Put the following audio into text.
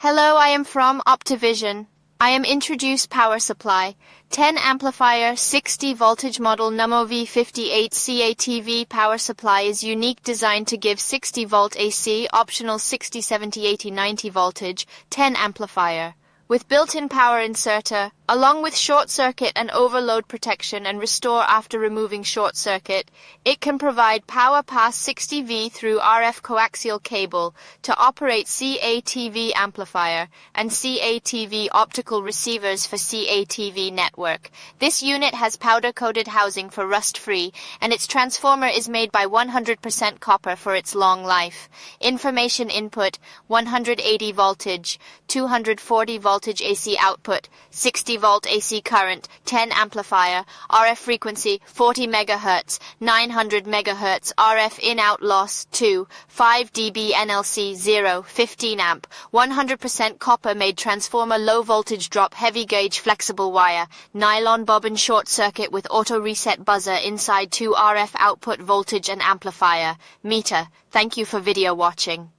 Hello, I am from Optivision. I am introduce power supply, 10 amplifier, 60 voltage model NUMOV58 CATV power supply is unique designed to give 60 volt AC, optional 60, 70, 80, 90 voltage, 10 amplifier. With built-in power inserter, along with short circuit and overload protection and restore after removing short circuit, it can provide power past 60V through RF coaxial cable to operate CATV amplifier and CATV optical receivers for CATV network. This unit has powder-coated housing for rust-free, and its transformer is made by 100% copper for its long life. Information input, 180 voltage, 240 voltage AC output, 60 volt AC current, 10 amplifier, RF frequency 40 MHz, 900 MHz, RF in-out loss 2, 5 dB NLC 0, 15 amp, 100% copper made transformer, low voltage drop, heavy gauge flexible wire, nylon bobbin, short circuit with auto reset buzzer inside 2 RF output voltage and amplifier, meter. Thank you for video watching.